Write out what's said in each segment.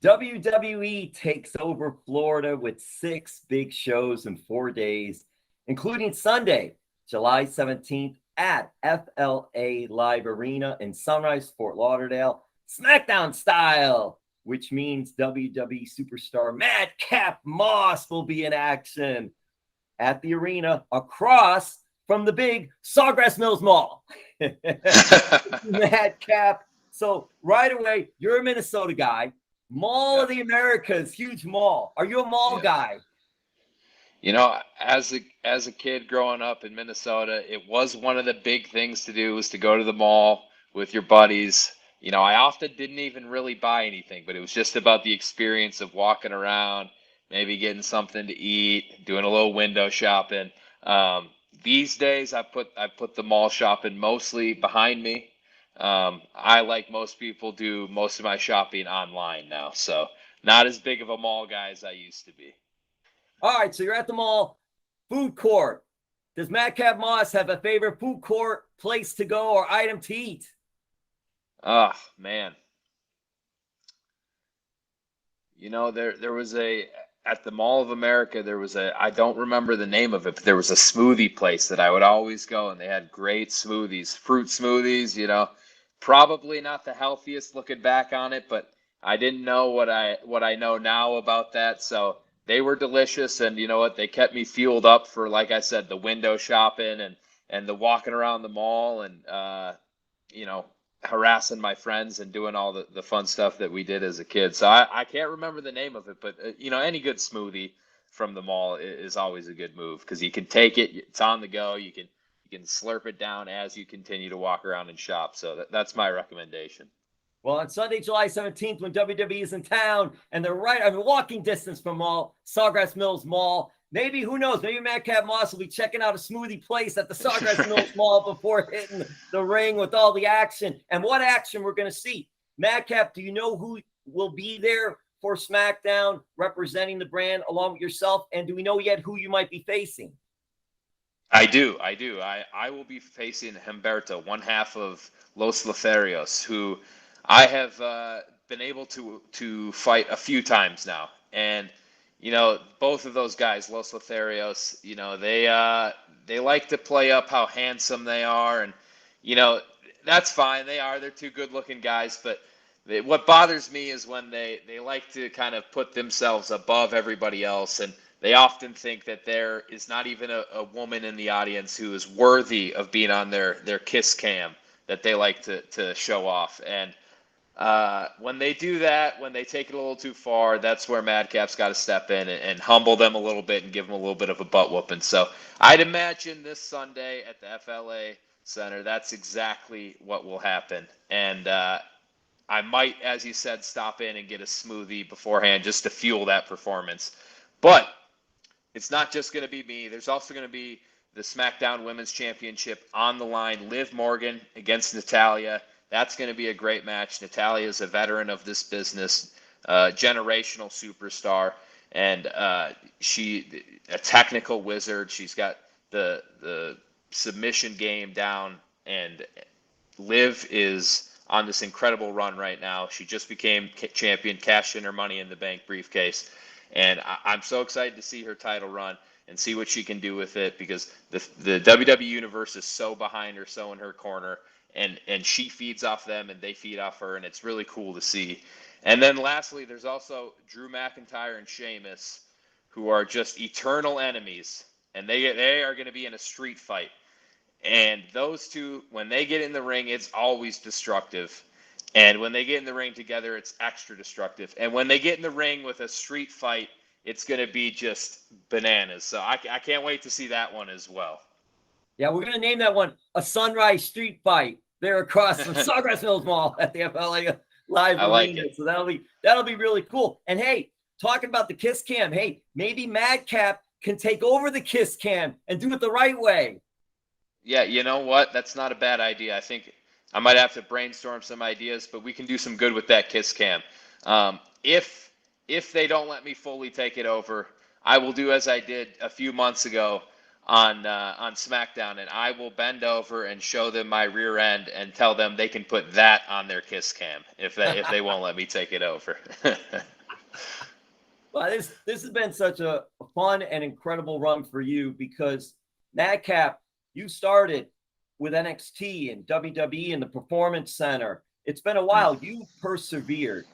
WWE takes over Florida with 6 big shows in 4 days, including Sunday, July 17th at FLA Live Arena in Sunrise, Fort Lauderdale, SmackDown style, which means WWE Superstar Madcap Moss will be in action at the arena across from the big Sawgrass Mills Mall. Madcap. So right away, you're a Minnesota guy. Mall of the Americas, huge mall. Are you a mall guy? You know, as a kid growing up in Minnesota, it was one of the big things to do was to go to the mall with your buddies. You know, I often didn't even really buy anything, but it was just about the experience of walking around, maybe getting something to eat, doing a little window shopping. These days, I put the mall shopping mostly behind me. I, like most people, do most of my shopping online now, so not as big of a mall guy as I used to be. All right, so you're at the mall, food court. Does Madcap Moss have a favorite food court place to go or item to eat? Oh, man. You know, there was at the Mall of America, there was I don't remember the name of it, but there was a smoothie place that I would always go, and they had great smoothies, fruit smoothies, you know, probably not the healthiest looking back on it, but I didn't know what I know now about that. So they were delicious, and you know what? They kept me fueled up for, like I said, the window shopping and the walking around the mall and you know, harassing my friends and doing all the fun stuff that we did as a kid. So I can't remember the name of it, but you know, any good smoothie from the mall is always a good move because you can take it, it's on the go, you can slurp it down as you continue to walk around and shop. So that's my recommendation. Well, on Sunday, July 17th, when WWE is in town and they're walking distance from Sawgrass Mills Mall, maybe, who knows, maybe Madcap Moss will be checking out a smoothie place at the Sawgrass Mills Mall before hitting the ring with all the action. And what action we're going to see. Madcap, do you know who will be there for SmackDown representing the brand along with yourself? And do we know yet who you might be facing? I do. I will be facing Humberto, one half of Los Lotharios, who I have been able to fight a few times now. And you know, both of those guys, Los Lotharios, you know, they like to play up how handsome they are, and you know, that's fine. They're two good-looking guys, but what bothers me is when they like to kind of put themselves above everybody else, and they often think that there is not even a woman in the audience who is worthy of being on their kiss cam that they like to show off. And when they do that, when they take it a little too far, that's where Madcap's got to step in and humble them a little bit and give them a little bit of a butt whooping. So I'd imagine this Sunday at the FLA Center, that's exactly what will happen. And I might, as you said, stop in and get a smoothie beforehand just to fuel that performance. But it's not just going to be me. There's also going to be the SmackDown Women's Championship on the line. Liv Morgan against Natalya. That's going to be a great match. Natalya is a veteran of this business, generational superstar, and she a technical wizard. She's got the submission game down, and Liv is on this incredible run right now. She just became champion, cashed in her Money in the Bank briefcase, and I'm so excited to see her title run and see what she can do with it because the WWE Universe is so behind her, so in her corner. And she feeds off them, and they feed off her, and it's really cool to see. And then lastly, there's also Drew McIntyre and Sheamus, who are just eternal enemies, and they are going to be in a street fight. And those two, when they get in the ring, it's always destructive. And when they get in the ring together, it's extra destructive. And when they get in the ring with a street fight, it's going to be just bananas. So I can't wait to see that one as well. Yeah, we're going to name that one a Sunrise Street Fight there across the Sawgrass Mills Mall at the FLA Live Arena. Like it. So that'll be really cool. And hey, talking about the kiss cam, hey, maybe Madcap can take over the kiss cam and do it the right way. Yeah, you know what? That's not a bad idea. I think I might have to brainstorm some ideas, but we can do some good with that kiss cam. If they don't let me fully take it over, I will do as I did a few months ago on SmackDown, and I will bend over and show them my rear end and tell them they can put that on their kiss cam if they won't let me take it over. Well, this has been such a fun and incredible run for you because, Madcap, you started with NXT and WWE and the Performance Center. It's been a while. You persevered.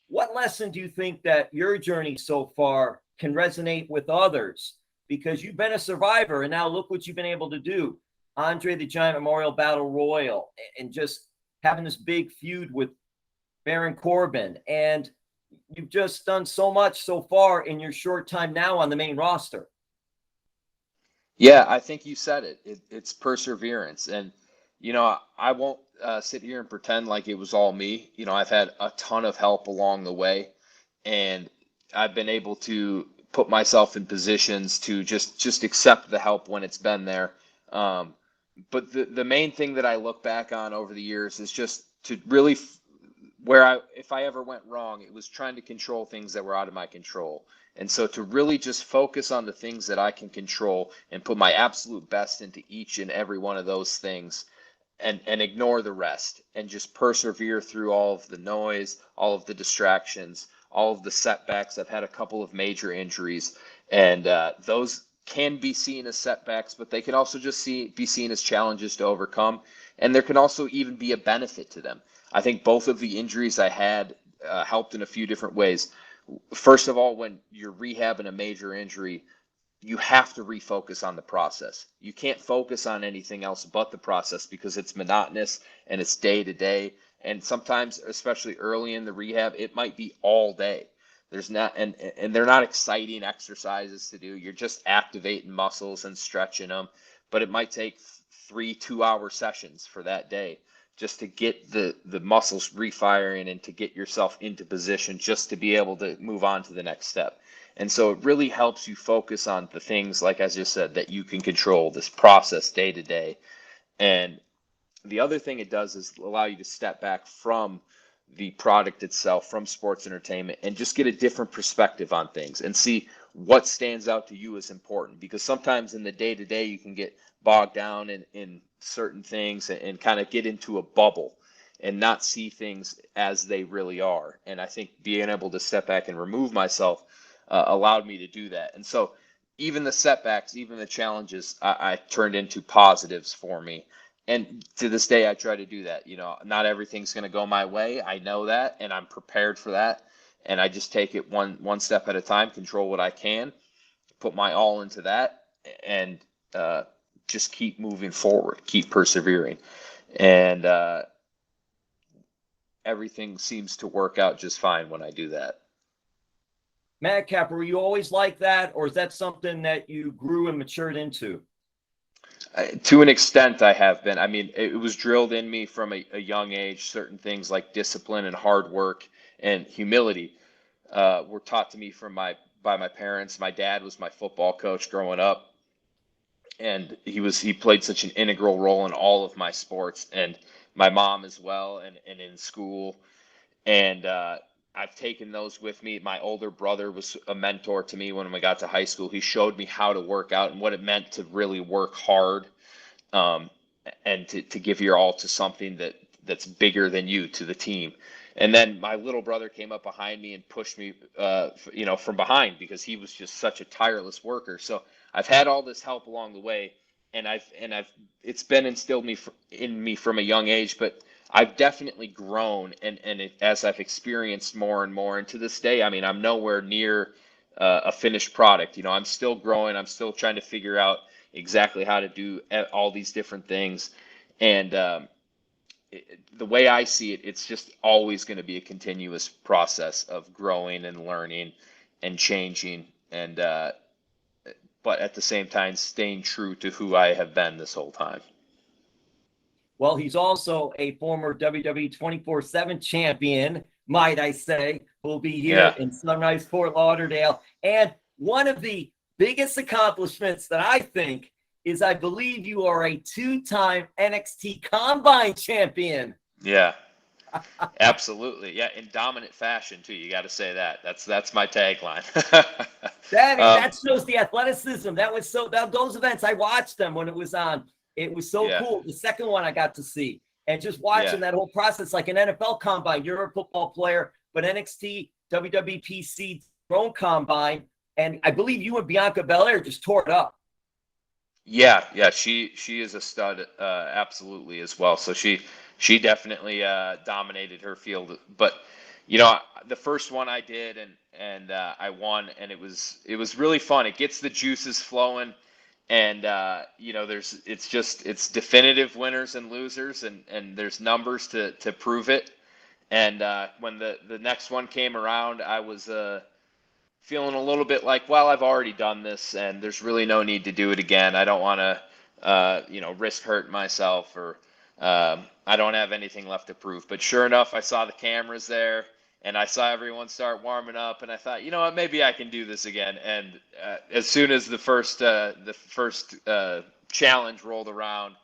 What lesson do you think that your journey so far can resonate with others? Because you've been a survivor, and now look what you've been able to do. Andre the Giant Memorial Battle Royal, and just having this big feud with Baron Corbin. And you've just done so much so far in your short time now on the main roster. Yeah, I think you said it. It's perseverance. And, I won't sit here and pretend like it was all me. I've had a ton of help along the way, and I've been able to put myself in positions to just accept the help when it's been there. But the main thing that I look back on over the years is just to really if I ever went wrong, it was trying to control things that were out of my control. And so to really just focus on the things that I can control and put my absolute best into each and every one of those things, and ignore the rest, and just persevere through all of the noise, all of the distractions, all of the setbacks. I've had a couple of major injuries, and those can be seen as setbacks, but they can also just be seen as challenges to overcome. And there can also even be a benefit to them. I think both of the injuries I had helped in a few different ways. First of all, when you're rehabbing a major injury, you have to refocus on the process. You can't focus on anything else but the process because it's monotonous and it's day to day. And sometimes, especially early in the rehab, it might be all day. There's not, and they're not exciting exercises to do. You're just activating muscles and stretching them, but it might take 3 2-hour sessions for that day just to get the muscles refiring and to get yourself into position just to be able to move on to the next step. And so it really helps you focus on the things, like I just said, that you can control, this process day to day. And the other thing it does is allow you to step back from the product itself, from sports entertainment, and just get a different perspective on things and see what stands out to you as important. Because sometimes in the day to day, you can get bogged down in certain things and kind of get into a bubble and not see things as they really are. And I think being able to step back and remove myself allowed me to do that. And so even the setbacks, even the challenges, I turned into positives for me. And to this day, I try to do that. Not everything's going to go my way. I know that, and I'm prepared for that. And I just take it one step at a time, control what I can, put my all into that, and just keep moving forward, keep persevering. And everything seems to work out just fine when I do that. Madcap, were you always like that, or is that something that you grew and matured into? To an extent, I have been. I mean, it was drilled in me from a young age. Certain things like discipline and hard work and humility were taught to me by my parents. My dad was my football coach growing up, and he played such an integral role in all of my sports, and my mom as well, and in school. And I've taken those with me. My older brother was a mentor to me when we got to high school. He showed me how to work out and what it meant to really work hard, and to give your all to something that's bigger than you, to the team. And then my little brother came up behind me and pushed me, from behind, because he was just such a tireless worker. So I've had all this help along the way, and it's been instilled in me from a young age, but I've definitely grown, and as I've experienced more and more, and to this day, I mean, I'm nowhere near a finished product. I'm still growing. I'm still trying to figure out exactly how to do all these different things. And the way I see it, it's just always going to be a continuous process of growing and learning and changing, and but at the same time, staying true to who I have been this whole time. Well, he's also a former WWE 24/7 champion, might I say, who will be here in Sunrise, Fort Lauderdale. And one of the biggest accomplishments that I think is, I believe you are a 2-time NXT Combine champion. Yeah. Absolutely. Yeah, in dominant fashion too. You got to say that. That's my tagline. That shows the athleticism. Those events, I watched them when it was on. It was so Yeah. cool. The second one I got to see, and just watching Yeah. that whole process, like an NFL combine. You're a football player, but NXT, WWPC, drone combine, and I believe you and Bianca Belair just tore it up. Yeah, she is a stud, absolutely as well. So she definitely dominated her field. But the first one I did, and I won, and it was really fun. It gets the juices flowing, and it's definitive winners and losers, and there's numbers to prove it. And when the next one came around, I was feeling a little bit like, well, I've already done this, and there's really no need to do it again. I don't want to, risk hurting myself, or I don't have anything left to prove. But sure enough, I saw the cameras there, and I saw everyone start warming up, and I thought, you know what, maybe I can do this again. And as soon as the first challenge rolled around,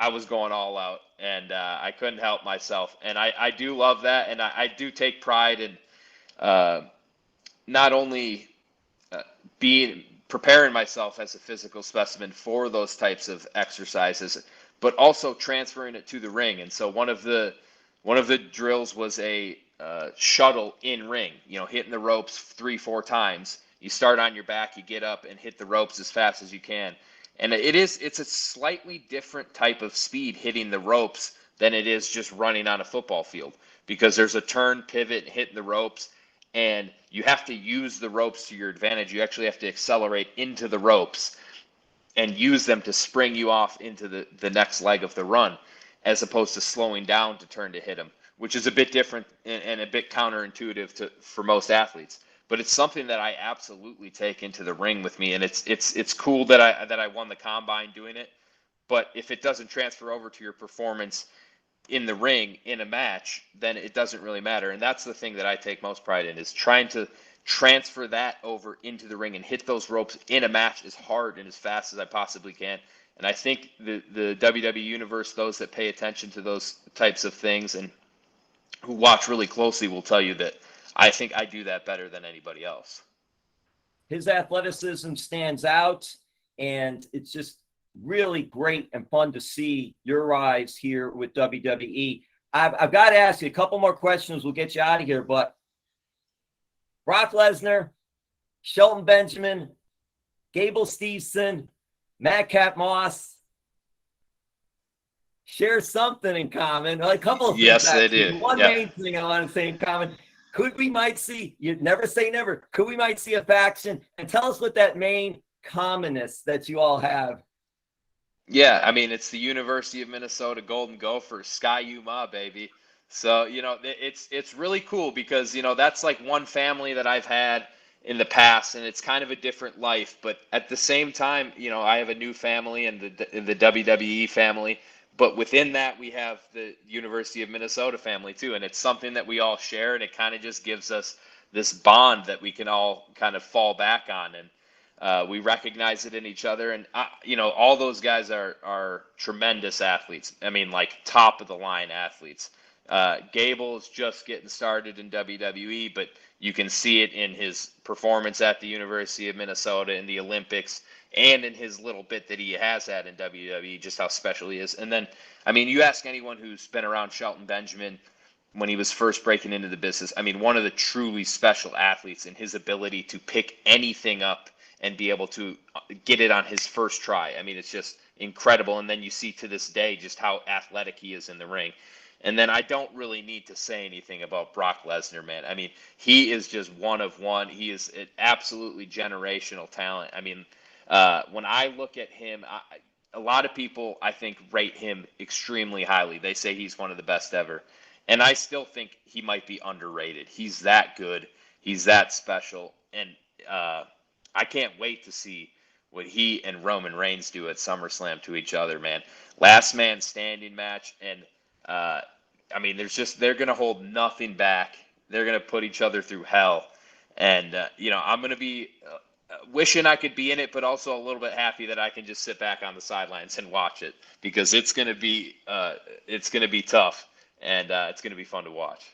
I was going all out, and I couldn't help myself. And I do love that, and I do take pride in not only being preparing myself as a physical specimen for those types of exercises, but also transferring it to the ring. And so one of the drills was a shuttle in ring, hitting the ropes 3-4 times. You start on your back, you get up and hit the ropes as fast as you can. And it's a slightly different type of speed hitting the ropes than it is just running on a football field, because there's a turn, pivot, hitting the ropes, and you have to use the ropes to your advantage. You actually have to accelerate into the ropes and use them to spring you off into the next leg of the run, as opposed to slowing down to turn to hit them, which is a bit different and a bit counterintuitive for most athletes. But it's something that I absolutely take into the ring with me, and it's cool that I won the combine doing it. But if it doesn't transfer over to your performance in the ring in a match, then it doesn't really matter. And that's the thing that I take most pride in, is trying to transfer that over into the ring and hit those ropes in a match as hard and as fast as I possibly can. And I think the WWE universe, those that pay attention to those types of things and who watch really closely, will tell you that I think I do that better than anybody else. His athleticism stands out, and it's just really great and fun to see your rise here with WWE. I've got to ask you a couple more questions. We'll get you out of here, but Brock Lesnar, Shelton Benjamin, Gable Steveson, Madcap Moss share something in common. A couple of things. Yes, they do. One main thing I want to say in common. We might see, you never say never, we might see a faction? And tell us what that main commonness that you all have. Yeah, I mean, it's the University of Minnesota Golden Gophers, Sky U-Ma, baby. So, it's really cool because, that's like one family that I've had in the past, and it's kind of a different life. But at the same time, I have a new family in the WWE family. But within that, we have the University of Minnesota family too. And it's something that we all share, and it kind of just gives us this bond that we can all kind of fall back on. And we recognize it in each other. And, all those guys are tremendous athletes. I mean, like top of the line athletes. Gable is just getting started in WWE, but you can see it in his performance at the University of Minnesota in the Olympics, and in his little bit that he has had in WWE, just how special he is. And then, I mean, you ask anyone who's been around Shelton Benjamin when he was first breaking into the business, I mean, one of the truly special athletes in his ability to pick anything up and be able to get it on his first try. I mean, it's just incredible. And then you see to this day just how athletic he is in the ring. And then I don't really need to say anything about Brock Lesnar, man. I mean, he is just one of one. He is an absolutely generational talent. I mean, when I look at him, a lot of people, I think, rate him extremely highly. They say he's one of the best ever. And I still think he might be underrated. He's that good. He's that special. And I can't wait to see what he and Roman Reigns do at SummerSlam to each other, man. Last man standing match. And, I mean, they're going to hold nothing back. They're going to put each other through hell. And, I'm going to be wishing I could be in it, but also a little bit happy that I can just sit back on the sidelines and watch it, because it's going to be tough. and it's going to be fun to watch.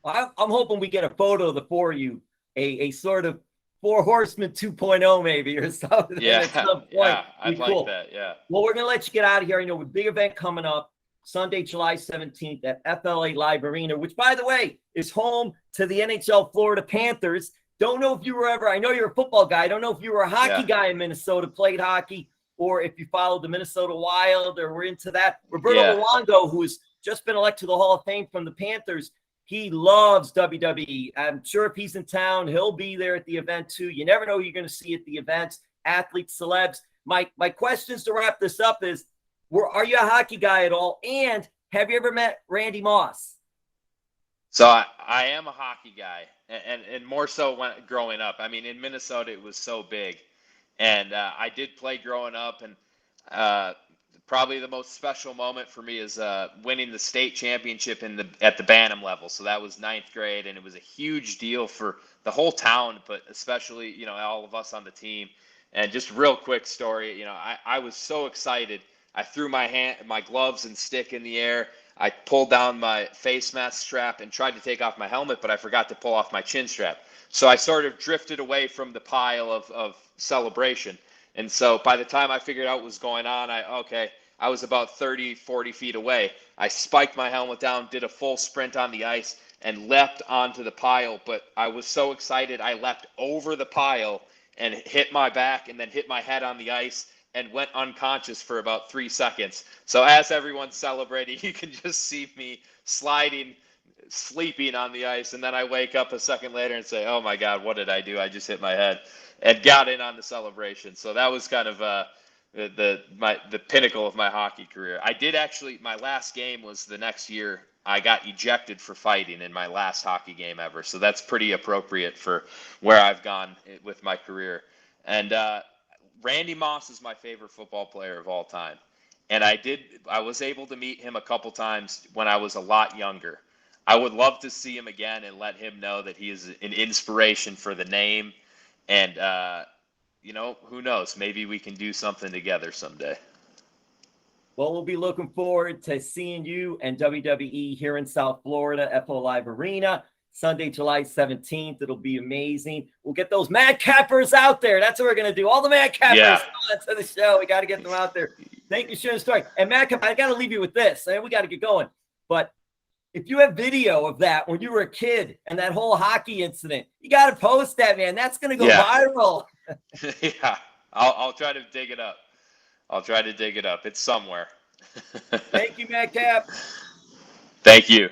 I'm hoping we get a photo of the four of you, a sort of Four Horsemen 2.0 maybe or something. Yeah, at some point. yeah, I'd cool. like that. Yeah. Well, we're gonna let you get out of here. I know a big event coming up Sunday, July 17th at FLA Live Arena, which, by the way, is home to the NHL Florida Panthers. Don't know if you were ever. I know you're a football guy. I don't know if you were a hockey guy in Minnesota, played hockey, or if you followed the Minnesota Wild or were into that. Roberto Luongo, who has just been elected to the Hall of Fame from the Panthers. He loves WWE. I'm sure if he's in town, he'll be there at the event too. You never know who you're going to see at the events, athletes, celebs. My questions to wrap this up is, are you a hockey guy at all? And have you ever met Randy Moss? So I am a hockey guy, and more so when growing up. I mean, in Minnesota, it was so big. And I did play growing up, and probably the most special moment for me is winning the state championship at the Bantam level. So that was 9th grade, and it was a huge deal for the whole town, but especially, you know, all of us on the team. And just real quick story, you know, I was so excited. I threw my gloves and stick in the air. I pulled down my face mask strap and tried to take off my helmet, but I forgot to pull off my chin strap. So I sort of drifted away from the pile of celebration. And so by the time I figured out what was going on, I was about 30, 40 feet away. I spiked my helmet down, did a full sprint on the ice, and leapt onto the pile. But I was so excited, I leapt over the pile and hit my back and then hit my head on the ice and went unconscious for about 3 seconds. So as everyone's celebrating, you can just see me sliding, sleeping on the ice. And then I wake up a second later and say, oh my God, what did I do? I just hit my head, and got in on the celebration. So that was kind of the pinnacle of my hockey career. I did actually, my last game was the next year. I got ejected for fighting in my last hockey game ever. So that's pretty appropriate for where I've gone with my career. And Randy Moss is my favorite football player of all time. And I was able to meet him a couple times when I was a lot younger. I would love to see him again and let him know that he is an inspiration for the name. And, you know, who knows? Maybe we can do something together someday. Well, we'll be looking forward to seeing you and WWE here in South Florida, FLA Live Arena, Sunday, July 17th. It'll be amazing. We'll get those madcappers out there. That's what we're going to do. All the madcappers to the show. We got to get them out there. Thank you for sharing the story. And madcap, I got to leave you with this. We got to get going. But if you have video of that when you were a kid and that whole hockey incident, you got to post that, man. That's going to go viral. Yeah, I'll try to dig it up. It's somewhere. Thank you, Madcap. Thank you.